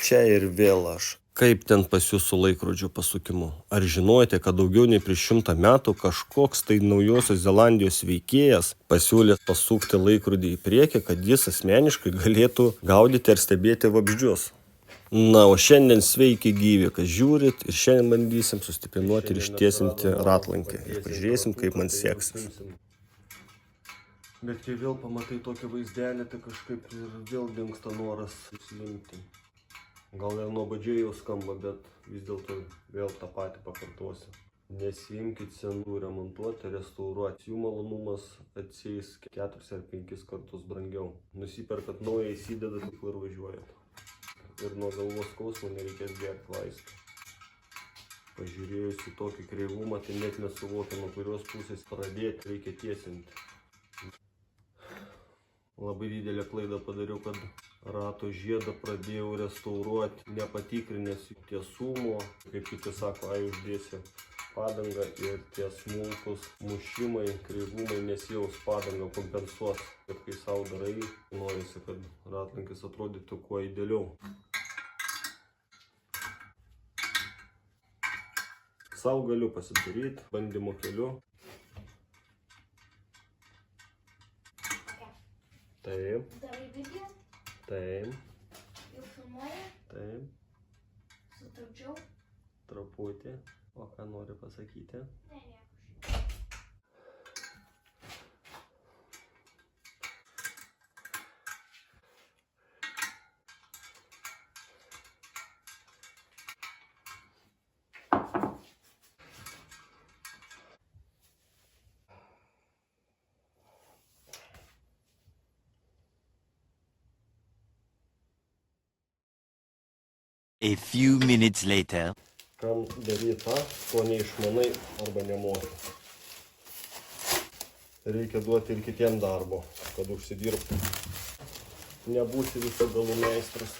Čia ir vėl aš. Kaip ten pas jūs su laikrodžio pasukimu? Ar žinojote, kad daugiau nei prieš 100 metų kažkoks tai Naujosios Zelandijos veikėjas pasiūlė pasukti laikrodį į priekį, kad jis asmeniškai galėtų gaudyti ar stebėti vabzdžius? Na, o šiandien sveiki gyvi, kas žiūrit, ir šiandien bandysim sustiprinuoti ir ištiesinti ratlankį. Ir pažiūrėsim, kaip man seksis. Bet kai vėl pamatai tokį vaizdelį, tai kažkaip ir vėl dingsta noras įsijungti. Gal ir nuobodžiai jau skamba, bet vis dėlto vėl tą patį pakartosiu. Nesiimkit senų remontuoti, restauruoti. Jų malonumas atsieis 4 ar 5 kartus brangiau. Nusiperkat naują, įsidedat ir važiuojat. Ir nuo galvos skausmo nereikės gerti vaistų. Pažiūrėjus į tokį kreivumą, tai net nesuvokia, nuo kurios pusės pradėti, reikia tiesinti. Labai didelę klaidą padariau, kad rato žiedą pradėjau restauruoti, nepatikrinęs tiesumo. Kaip kiti sako, uždėsi padangą ir tie smulkus mušimai, kreivumai nesijaus, padangą kompensuos. Ir kai sau darai, norisi, kad ratlankis atrodytų kuo idealiau. Sau galiu pasidaryti bandymo keliu. Taip. Darai video? Taip. Jau filmuoji? Taip. Sutrukdžiau? Truputį. O ką nori pasakyti? Ne. A few minutes later. Kam daryti tą, ko neišmanai arba nemoki. Reikia duoti ir kitiem darbo, kad užsidirbtų. Nebūsi viso galų meistras.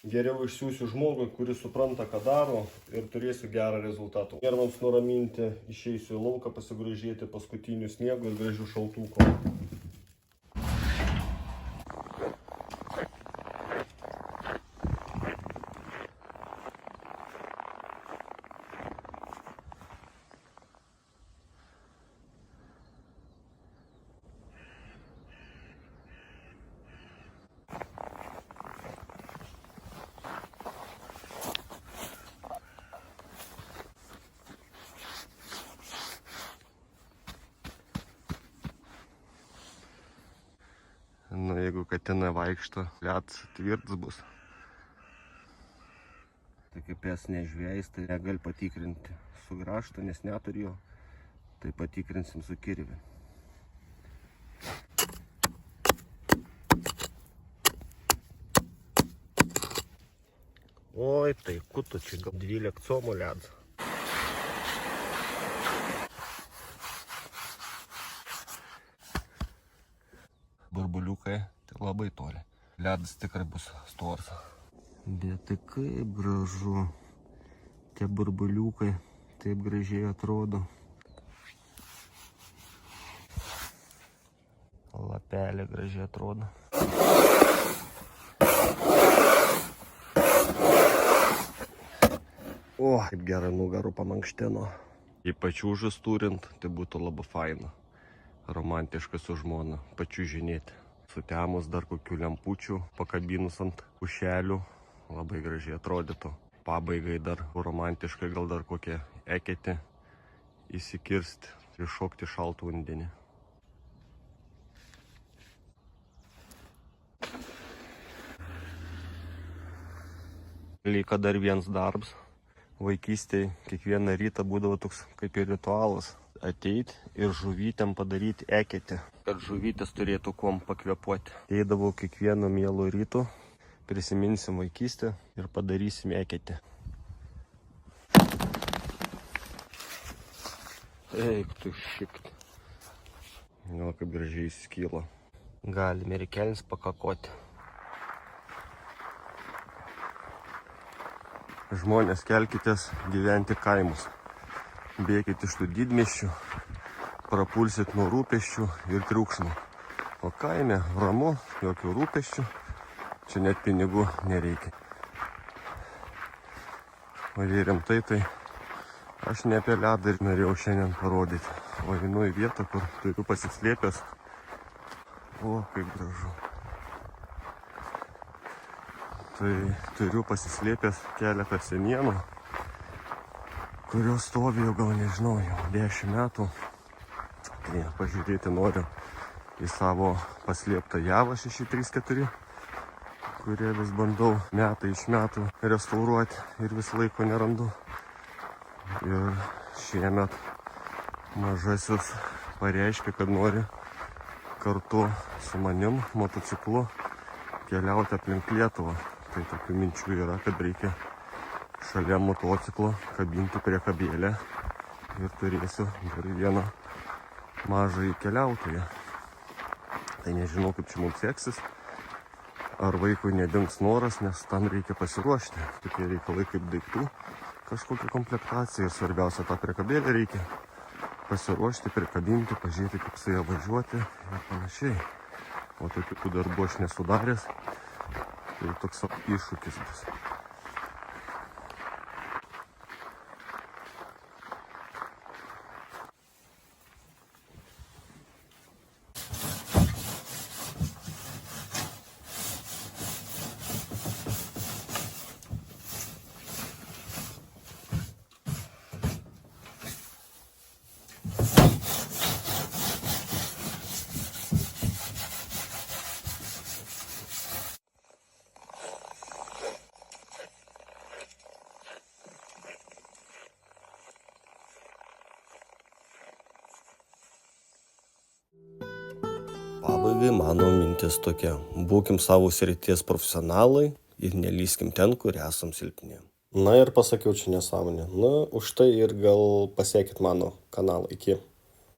Geriau išsiųsiu žmogui, kuris supranta, ką daro, ir turėsiu gerą rezultatą. Nervams nuraminti, išeisiu į lauką pasigrožėti paskutinių sniegų ir gražių šaltuko. Na, jeigu katina vaikšto, ledas tvirtas bus. Tai kaip jas nežvėjais, tai negali patikrinti su grąžtu, nes neturi jo. Tai patikrinsim su kirviu. Oi, tai kutu, čia gal 12 comų ledas. Burbuliukai tai labai toli. Ledas tikrai bus storas. Bet tai kaip gražu. Tie burbuliukai taip gražiai atrodo. Lapelė gražiai atrodo. O, kaip gerai nugarų pamankštino. Ypač užus turint, tai būtų labai faina. Romantiška su žmona, pačiužinėti. Sutemus dar kokių lempučių, pakabinus ant pušelių, labai gražiai atrodytų. Pabaigai dar romantiškai gal dar kokią eketę įsikirsti ir šokti šaltų vandenį. Liko dar vienas darbas. Vaikystėje kiekvieną rytą būdavo toks kaip ir ritualas. Ateit ir žuvytėm padaryti eketę, kad žuvytės turėtų kuom pakvėpuoti. Eidavau kiekvieno mielo ryto, prisiminsim vaikystę ir padarysim eketę. Eik tu šikt. Gal kaip gražiai įskyla. Galime ir kelnis pakakoti. Žmonės, kelkitės gyventi kaimus. Bėkit iš tų didmiesčių, prapulsit nuo rūpesčių ir triukšmų. O kaime ramu, jokių rūpesčių, čia net pinigų nereikia. O jei rimtai, tai aš ne apie ledą ir norėjau šiandien parodyti, o einu į vietą, kur turiu pasislėpęs. O, kaip gražu. Tai turiu pasislėpęs keletą senienų, kurios stovi jau gal nežinau, jau 10 metų. Tai pažiūrėti noriu į savo paslėptą javą 634, kurią vis bandau metai iš metų restauruoti ir vis laiko nerandu. Ir šiemet mažasis pareiškė, kad nori kartu su manim motociklu keliauti aplink Lietuvą. Tai tokių minčių yra, kad reikia šalia motociklo kabinti priekabėlę ir turėsiu dar vieną mažąjį keliautoją. Tai nežinau, kaip čia mums seksis, ar vaikui nedings noras, nes tam reikia pasiruošti. Tokie reikalai kaip daiktų, kažkokia komplektacija ir svarbiausia, tą priekabėlę reikia pasiruošti, prikabinti, pažiūrėti, kaip su ją važiuoti ir panašiai. O tokių darbų aš nesudaręs, tai toks iššūkis bus. Pabaigai mano mintis tokia. Būkim savo srities profesionalai ir nelyskim ten, kur esam silpni. Na ir pasakiau čia nesąmonę. Na, už tai ir gal pasiekit mano kanalą. Iki.